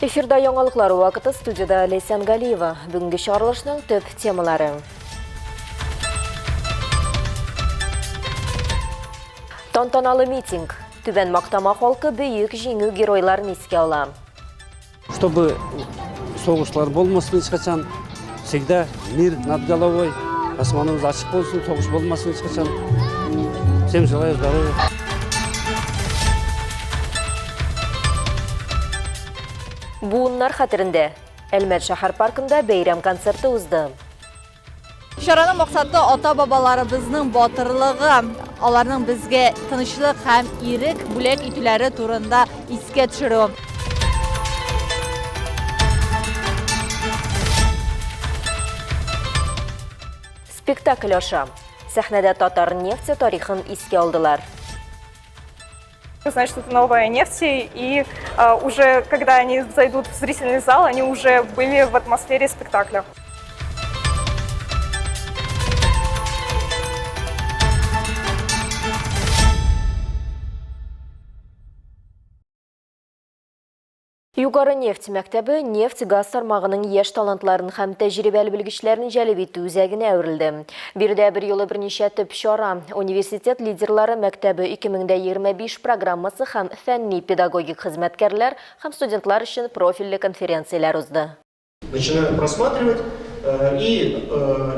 Эфирда яңалыклар вакыты, студияда Лейсан Галиева. Бүгінгі чыгарылышның төп темалары. Тантаналы митинг. Түбән мактама халкы бөйек жеңүү геройларын еске ала. Чтобы соғышлар болмасын ешқашан, всегда мир над головой, асманымыз ашық болсын, соғыш болмасын ешқашан. Всем желаю здоровья. Буыннар хатырында Әлмәт шәһәр паркында бәйрәм концерты узды. Шараның мақсаты ата-бабаларыбызның батырлыгы, аларның безгә тынычлык һәм ирек бүләк итүләре турында искә төшерү. Спектакль аша. Сәхнәдә татар нефте тарихын искә алдылар. Значит, это новая нефть, и уже когда они зайдут в зрительный зал, они уже были в атмосфере спектакля. Югары нефть мәктәбе нефть-газ тармагының яшь талантларын һәм тәҗрибәле белгечләрен җәлеп итү үзәгенә әверелде. Бирдә бер юлы берничә төп чара. Университет лидерлары мәктәбе 2025 программасы һәм фәнни педагогик хезмәткәрләр һәм студентлар өчен профильле конференцияләр узды. Начинают просматривать и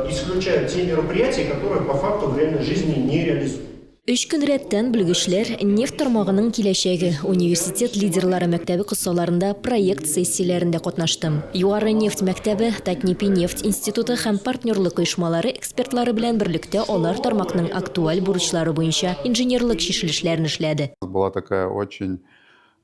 исключают те мероприятия, которые по факту в реальной жизни не реализуют. 3 көн рәттән белгечләр нефть тармагының киләчәге университет лидерлары мәктәбе кысаларында проект сессияләрендә катнашты. Югары нефть мәктәбе, Татнефть нефть институты һәм партнерлык оешмалары экспертлары белән берлектә алар тармакның актуаль бурычлары буенча инженерлык чишелешләрен эшләде. Была такая очень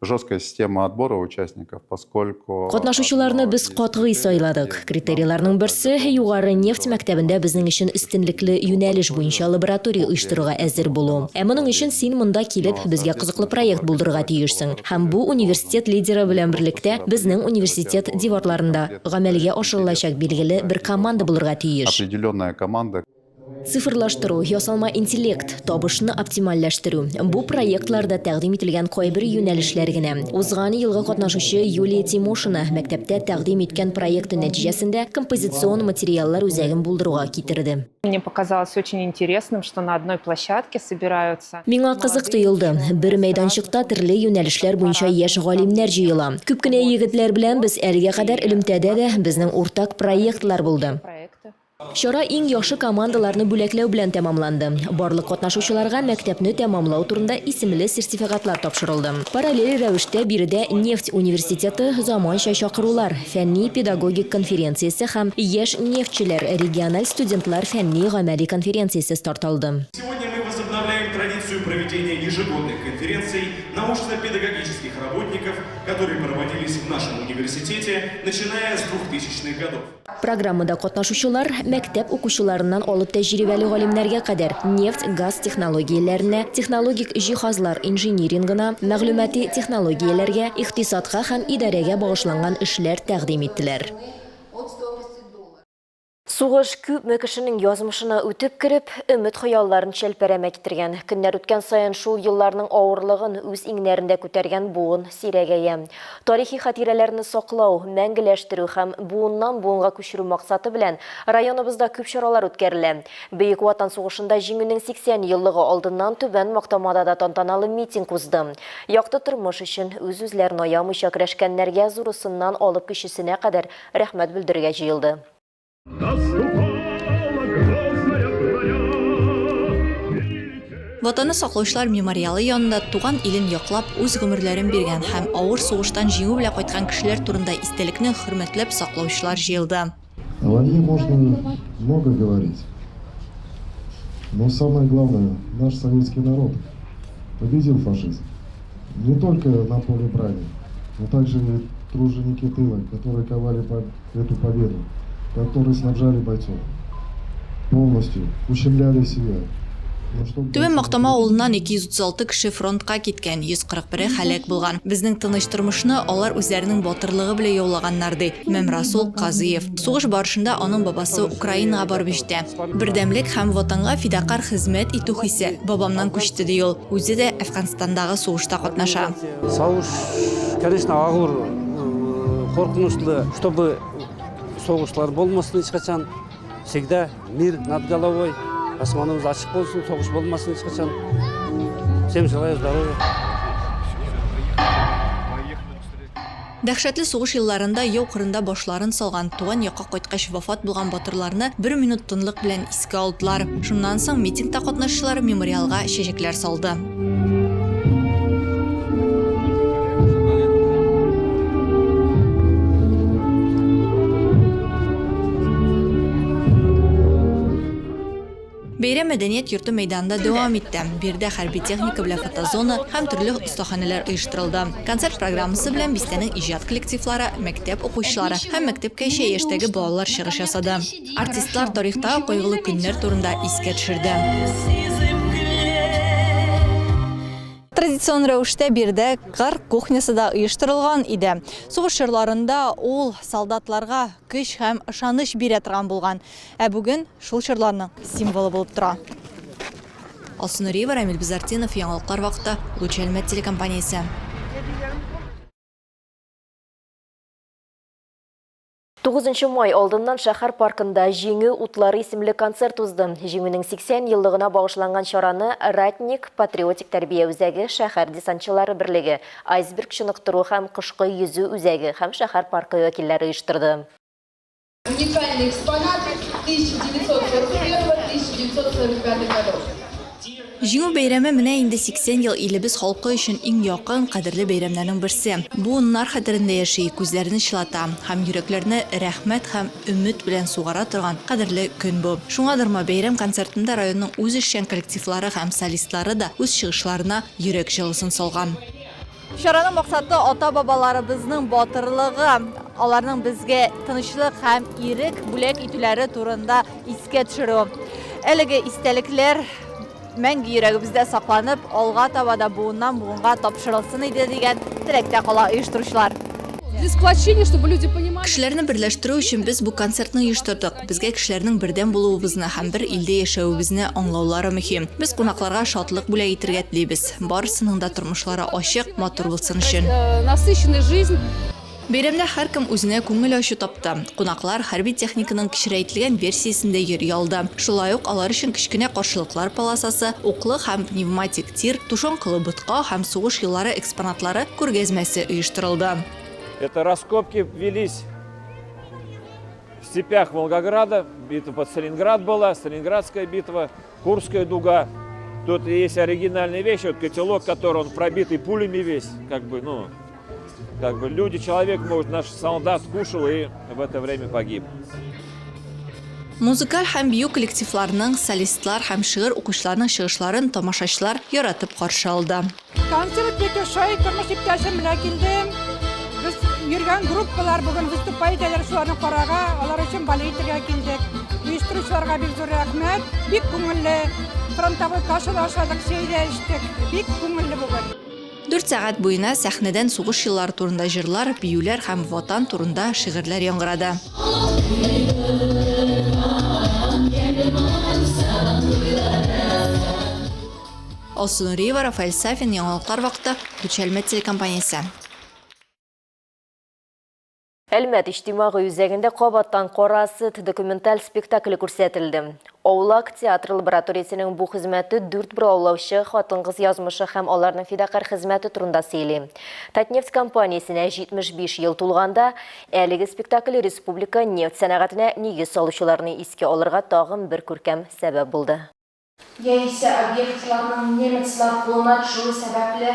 жесткая система отбора участников, поскольку... Катнашучыларны без катгый сайладык. Критерийларның берсе югары нефть мәктәбендә безнең өчен өстенлекле юнәлеш буенча лаборатория оештыруга әзер булу. Ә моның өчен син монда килеп безгә кызыклы проект булдырырга тиешсең. Һәм бу университет лидеры белән берлектә безнең университет диварларында гамәлгә ашырылачак билгеле бер команда булырга тиеш. Определенная команда. Цифрлаштыру, ясалма интеллект, табышны оптимальләштерү. Бу проектларда тәкъдим ителгән кайбер юнәлешләр генә. Узган елгы катнашучы Юлия Тимошина мәктәптә тәкъдим иткән проекты нәтиҗәсендә композицион материаллар үзәген булдыруга китерде. Мне показалось очень интересным, что на одной площадке собираются. Миңа кызык тоелды. Бер мәйданчыкта төрле юнәлешләр буенча яшь галимнәр җыела. Күп кенә егетләр белән без әлегә кадәр элемтәдә дә безнең уртак проектлар булды. Чара иң яхшы командаларны бүләкләү белән тәмамланды. Барлык катнашучыларга мәктәпне тәмамлау турында исемле сертификатлар тапшырылды. Параллель рәвештә биредә нефть университеты заманча чакырулар, фәнни педагогик конференциясе һәм яшь нефтьчеләр региональ студентлар фәнни гамәли конференциясе старталды. Сегодня мы возобновляем традицию проведения ежегодных конференций научно-педагогических работников, которые проводились в нашем университете, начиная с 2000-х годов. Программада катнашучылар мәктәп укучыларыннан алып тәҗрибәле галимнәргә кадәр нефть-газ технологияләренә, технологик җиһазлар инжинирингына, мәгълүмати технологияләргә, икътисадка һәм идарәгә багышланган эшләр тәкъдим иттеләр. Сугыш күпме кешенең язмышына үтеп кирип, өмет хыялларын шәлпәрәмә китергән. Көннәр үткән саен шул елларның авырлыгын үз иңнәрендә күтәргән буын сирәгәя. Тарихи хатирәләрне саклау, мәңгеләштерү һәм буыннан буынга күчерү максаты белән районыбызда күп чаралар үткәрелә. Бөек Ватан сугышында җиңүнең 80 еллыгы алдыннан Түбән Мактамада да тантаналы митинг узды. Якты тормыш өчен үз-үзләрен аямыйча көрәшкәннәргә зурысыннан алып кечесенә кадәр рәхмәт белдерергә җыелды. Ватаны саклаучылар мемориалы янында туган илен яклап үз гомерләрен биргән һәм авыр сугыштан җиңү белән кайткан кешеләр турында истәлекне хөрмәтләп саклаучылар җыелды. О войне можно много говорить, но самое главное, наш советский народ победил фашизм. Не только на поле брани, но также и труженики тыла, которые ковали эту победу, которые снабжали бойцов, полностью ущемляли себя. Түбән Мактама авылыннан 236 кеше фронтка киткән, 141 хәлак булган. Безнең тыныч тормышны алар үзләренең батырлыгы белән яулаганнар ди. Мәмрасул Казыев. Сугыш барышында аның бабасы Украинага барып җитә. Бердәмлек һәм ватанга фидакар хезмәт итү хисе бабамнан күчте ди ул. Үзе дә Әфганстандагы сугышта катнаша. Сауыш, конечно, агыр коркунучтуу, чтобы согушлар болмасын ешқашан. Всегда мир над головой. Асманымыз ашық болсын, соғыш болмасын ешқашан. Всем желаю здоровья. Дәхшәтле сугыш елларында яу кырында башларын салган туган якка кайткач вафат булган батырларны 1 минут тынлык белән искә алдылар. Шуннан соң митингта катнашучылар мемориалга чәчәкләр салды. Бәйрәм мәдәният йорты мәйданында дәвам итте. Бирдә хәрби техника белән фотозона һәм төрле остаханәләр оештырылды. Концерт программасы белән бистәнең иҗат коллективлары, мәктәп укучылары һәм мәктәпкәчә яшьтәге балалар чыгыш ясады. Артистлар тарихтагы кайгылы көннәр турында искә төшерде. Традицион рәвештә бирдә кыр кухнясы да оештырылган иде. Сугыш чорларында ул солдатларга көч һәм ышаныч бирә торган булган. Ә бүген шул чорларның символы булып тора. Алсу Нуриева, Рамил Безартинов, Яңалыклар вакыты, Лучельмет телекомпаниясе. 9 май алдыннан шәһәр паркында Җиңү утлары исемле концерт узды. Җиңүнең 80 еллыгына багышланган чараны Ратник патриотик тәрбия үзәге, шәһәр десантчылары берлеге, айсберг чыныктыру һәм кышкы йөзү үзәге һәм шәһәр паркы вәкилләре оештырды. Уникальные экспонаты 1941-1945 годов. Җиңү бәйрәме менә инде 80 ел илебез халкы өчен иң якын, кадерле бәйрәмнәрнең берсе. Бу уннар хәтерендә яши, күзләрне чылата һәм йөрәкләрне рәхмәт һәм өмет белән сугара торган кадерле көн бу. Шуңадырмы бәйрәм концертында районның үз эшчән коллективлары һәм солистлары да үз чыгышларына йөрәк җылысын салган. Чараның максаты ата-бабаларыбызның батырлыгы, аларның безгә тынычлык һәм ирек бүләк итүләре турында искә төшерү. Әлеге истәлекләр мәңге йөрәгебездә сакланып, алга таба да буыннан буынга тапшырылсын иде дигән теләктә кала оештыручылар. Кешеләрне берләштерү өчен без бу концертны оештырдык. Безгә кешеләрнең бердәм булуыбызны һәм бер илдә яшәүебезне аңлаулары мөһим. Без кунакларга шатлык бүләк итәргә телибез. Барысының да тормышлары ачык, матур булсын өчен. Бәйрәмдә һәркем үзенә күңел ачу тапты. Кунаклар хәрби техниканың кичерәйтелгән версиясендә йөри алды. Шулай ук алар өчен кечкенә каршылыклар паласасы, уклы һәм пневматик тир, тушанкылы бутка һәм сугыш еллары экспонатлары күргәзмәсе оештырылды. Это раскопки велись в степях Волгограда. Битва под Сталинград была, Сталинградская битва, Курская дуга. Тут есть оригинальная вещь, вот котелок, который он пробитый пулями весь, как бы люди, человек, может, наш солдат кушал и в это время погиб. Музыкаль һәм бию коллективларының, солистлар һәм шигырь укучыларның чыгышларын тамашачылар яратып каршы алды. Концерт бик шай, тормыш иптәшем белән килдем. Без йөргән группалар бүген выступать итәләр, шуларны карарга, алар өчен балетка килдек. Оештыручыларга бик зур рәхмәт, бик күңелле. Фронтовой кашалар ашадык, шәйдә эчтек. Бик күңелле бүген. 4 сәгать буена сәхнәдән сугыш еллары турында җырлар, биюләр һәм ватан турында шигырьләр яңгырады. Алсу Нуриева, Рафаэль Сафин, Яңалыклар вакыты, Лучельмет телекомпаниясе. Әлмәт иҗтимагый үзәгендә кабаттан карасыт документаль спектакль күрсәтелде. Аулак театр лабораториясенең бу хезмәте 4 бер аулаучы, хатын-кыз язмышы һәм аларның фидакар хезмәте турында сөйли. Татнефть компаниясенә 75 ел тулганда, әлеге спектакль республика нефть сәнәгатенә нигез салучыларны искә алырга тагын бер күркәм сәбәп булды. Яисә объектларның немецлар кулына төшүе сәбәпле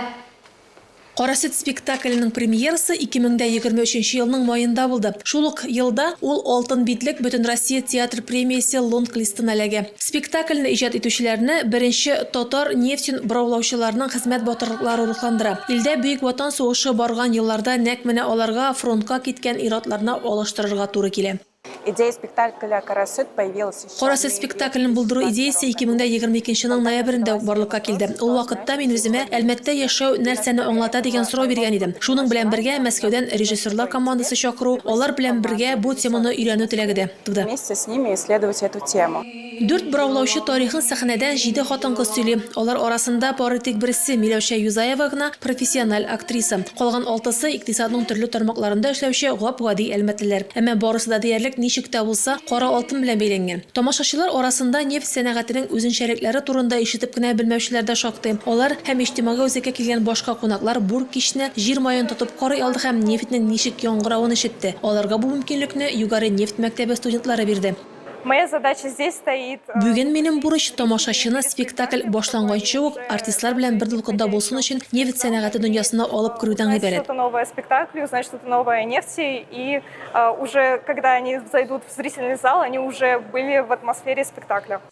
Карасыт спектакленең премьерасы 2023 елның майында булды. Шул ук елда ул Алтын битлек Бөтен Россия театр премиясе лонг-листын әләгә. Спектакльне иҗат итүчеләрне беренче татар нефтен бораулаучыларның хезмәт батырлыклары рухландыра. Илдә бөек ватан сугышы барган елларда нәкъ менә аларга фронтка киткән иратларны алыштырырга туры килә. Идея спектакля «Карасыт» появилась еще. Карасыт спектаклен булдыру идеясе 2022 елның ноябрендә барлыкка килде. Ул вакытта мин үземә Әлмәттә яшәү нәрсәне аңлата дигән сорау биргән идем. Шуның белән бергә Мәскәүдән режиссерлар командасы чакыру, алар белән бергә бу теманы өйрәнү теләге дә туды. Вместе с ними исследовать эту тему. 4 бораулаучы тарихын сәхнәдән 7 хатын-кыз сөйли. Алар арасында бары тик берсе Миләүшә Юзаева гына профессиональ актриса. Калган 6-сы икътисадның төрле тармакларында эшләүче гап-гади әлмәтлеләр. Әмма барысы да диярлек ничек тә булса кара алтын белән бәйләнгән. Тамашачылар арасында нефть сәнәгатенең үзенчәлекләре турында ишетеп кенә белмәүчеләр дә шактый. Алар һәм иҗтимагый үзәккә килгән башка кунаклар бур кичне җир маен тотып карый алды һәм нефтьнең ничек яңгыравын ишетте. Аларга бу мөмкинлекне югары нефть мәктәбе студентлары бирде. Моя задача здесь стоит... Бүген минем бурыч тамашачыны спектакль башланганчы ук артистлар белән бер дулкында булсын өчен нефть сәнәгате дөньясына алып керүдән гыйбарәт. Что-то новое спектакль, узнать что-то новое о нефти, и уже когда они зайдут в зрительный зал, они уже были в атмосфере спектакля.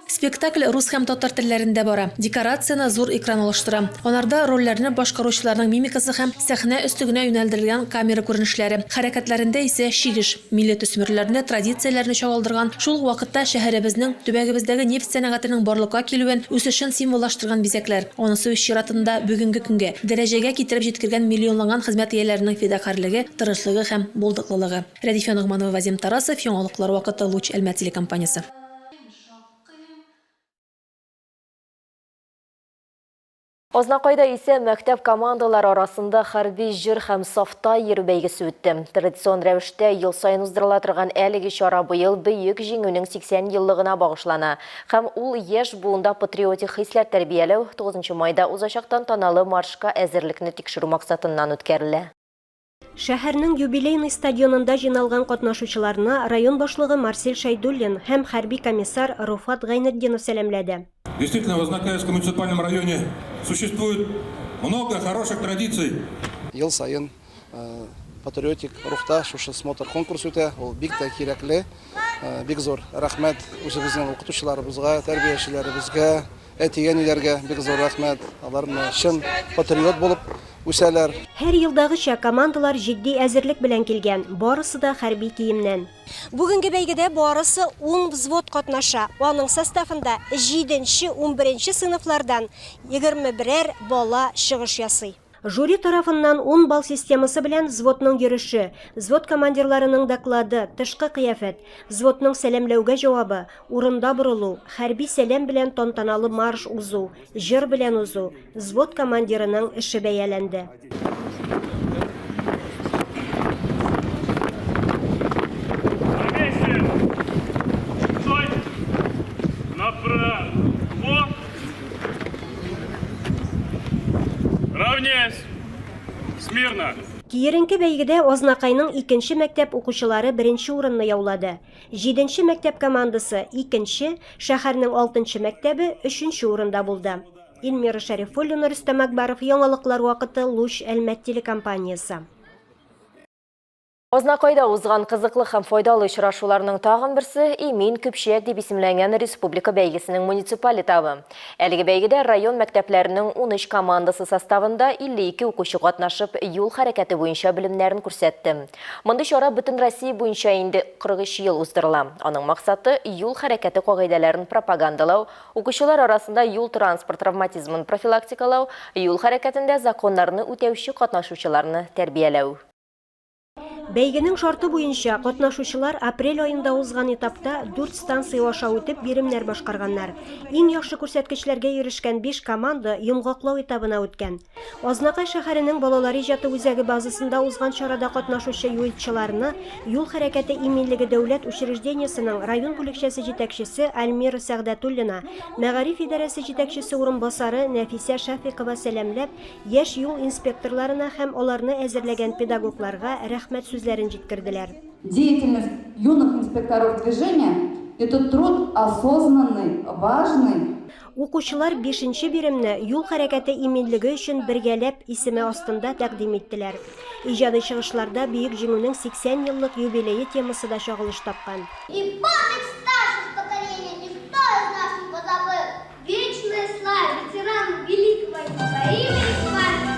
Спектакль рус һәм татар телләрендә бара. Декорацияны зур экран алыштыра. Анарда рольләрне башкаручыларның мимикасы һәм сәхнә өстенә юнәлдерелгән камера күренешләре. Хәрәкәтләрендә исә шигеш, милләт үсмерләрне, традицияләрне чагылдырган, шул вакытта шәһәребезнең, төбәгебездәге нефть сәнәгатенең барлыкка килүен, үсешен символлаштырган бизәкләр. Анысы үз чиратында бүгенге көнгә дәрәҗәгә китереп җиткергән миллионлаган хезмәт ияләренең фидакарлыгы, тырышлыгы һәм булдыклылыгы. Рәдифә Нугманова, Вазим Тарасов, Яңалыклар вакыты, Луч Әлмәт телекомпаниясе. Ознакайда исә мәктәп командалар арасында хәрби җыр һәм сафта йөрү бәйгесе үтте. Традицион рәвештә ел сайын уздырыла торган әлеге чара быел бөек җиңүнең 80 еллыгына багышлана. Һәм ул яшь буында патриотик хисләр тәрбияләү 9 майда узачак тантаналы маршка әзерлекне тикшерү максатыннан үткәрелә. Шәһәрнең юбилейный стадионында җыйналган катнашучыларны район башлыгы Марсель Шайдуллин һәм хәрби комиссар Руфат Гайнетдинов сәламләде. Действительно, в Ознакаевском муниципальном районе существует много хороших традиций. Ел сайын патриотик рухта шушы смотр конкурс үтә, ул бик тә кирәкле, бик зур рәхмәт үзебезнең укытучыларыбызга, тәрбиячеләребезгә, әтигәниләргә бик зур рәхмәт. Алар чын патриот булып үсәләр. Һәр елдагыча командалар җитди әзерлек белән килгән, барысы да хәрби киемнән. Бүгенге бәйгедә барысы 10 взвод катнаша. Аның составында 7-11 сыйныфлардан 21 бала чыгыш ясый. Жюри тарафыннан 10 балл системасы белән взводның йөреше, взвод командирларының доклады, тышкы кыяфәт, взводның сәламләүгә җавабы, урында борылу, хәрби сәлам белән тантаналы марш узу, җыр белән узу, взвод командирының эше бәяләнде. Киеренке бәйгедә Ознакайның 2нче мәктәп укучылары 1нче урынны яулады. 7нче мәктәп командасы 2нче, шәһәрнең 6нчы мәктәбе 3нче урында булды. Илмира Шәрифуллина, Рөстәм Акбаров, Яңалыклар вакыты, Луч Әлмәт телекомпаниясе. Ознакайда узган кызыклы һәм файдалы очрашуларның тагын берсе Имин Күпчәк дип исемләнгән республика бәйгесенең муниципаль этабы. Әлеге бәйгедә район мәктәпләренең 13 командасы составында 52 укучы катнашып, юл хәрәкәте буенча белемнәрен күрсәтте. Мондый чара бөтен Россия буенча инде 43 ел уздырыла. Аның максаты юл хәрәкәте кагыйдәләрен пропагандалау, укучылар арасында юл транспорт травматизмын профилактикалау, юл хәрәкәтендә законнарны үтәүче катнашучыларны тәрбияләү. Бәйгенең шарты буенча катнашучылар апрель айында узган этапта 4 станция аша үтеп биремнәр башкарганнар. Иң яхшы күрсәткечләргә ирешкән 5 команда йомгаклау этабына үткән. Ознакай шәһәренең балалар иҗаты үзәге базасында узган чарада катнашучы юлчыларны юл хәрәкәте иминлеге дәүләт учреждениесенең район бүлекчәсе җитәкчесе Альмира Сәгъдәтуллина, мәгариф идарәсе җитәкчесе урынбасары Нәфисә Шәфиқова сәламләп, яшь юл инспекторларына һәм аларны әзерләгән педагогларга рәхмәт сүзләрен җиткерделәр. Деятельность юных инспекторов движения – это труд осознанный, важный. Укучылар 5нче биремне юл хәрәкәте иминлеге өчен бергәләп исеме астында тәкъдим иттеләр. Иҗади чыгышларда бөек җиңүнең 80 еллык юбилее темасы да чагылыш тапкан. И память старших поколений никто из нас не позабыл. Вечная слава ветеранам Великой войны Украины и Испании.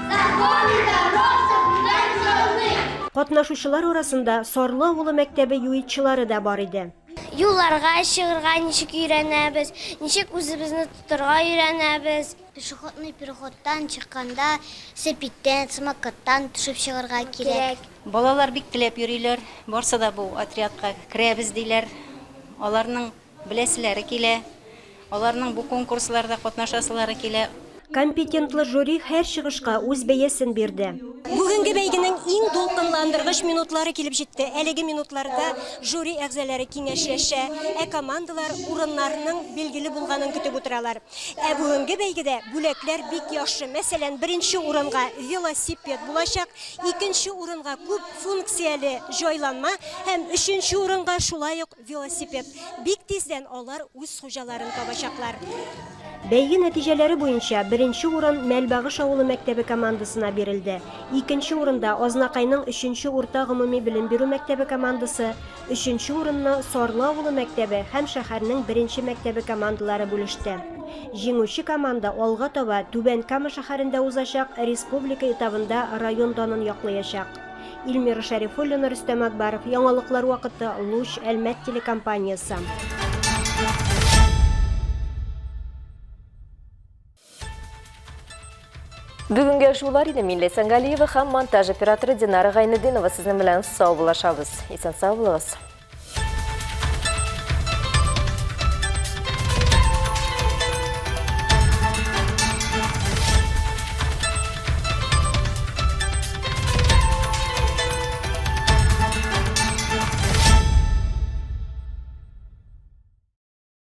Законы дорог соблюдать должны. Катнашучылар арасында Сарлы авылы мәктәбе юитчылары да бар иде. Юлларга чыгарга ничек өйрәнәбез, ничек үзебезне тотарга өйрәнәбез. Пешеходный переходтан чыкканда сепиттән, самокаттан төшеп чыгарга кирәк. Балалар бик теләп йөриләр. Барса да бу отрядка керәбез диләр. Аларның беләселәре килә. Аларның бу конкурсларда катнашасылары килә. Компетентлы жюри һәр чыгышка үз бәясен бирде. Бүгенге бәйгенең иң дулкынландыргыч минутлары килеп җитте. Әлеге минутларда жюри әгъзалары киңәшләшә, командалар урыннарының билгеле булганын көтеп утыралар. Бүгенге бәйгедә бүләкләр бик яхшы. Мәсәлән, беренче урынга велосипед булачак, икенче урынга күп функцияле җайланма һәм өченче урынга шулай ук велосипед. Бик тиздән алар үз хуҗаларын табачаклар. Бәйге нәтиҗәләре буенча беренче урын Мәлбагыш авылы мәктәбе командасына бирелде. Икенче урында Азнакайның 3нче урта гомуми белем бирү мәктәбе командасы, 3нче урынны Сарлы авылы мәктәбе һәм шәһәрнең 1нче мәктәбе командалары бүлеште. Җиңүче команда алга таба Түбән Кама шәһәрендә узачак республика этабында район данын яклаячак. Илмира Шәрифуллина, Рөстәм Акбаров, яңалыклар вакыты, Луч, Әлмәт телекомпаниясе. Бүгінгі шулар иде. Милли Сәнгалиева һәм монтаж операторы Динара Гайнединова сезнең белән сау булашабыз. Исән сау булыгыз.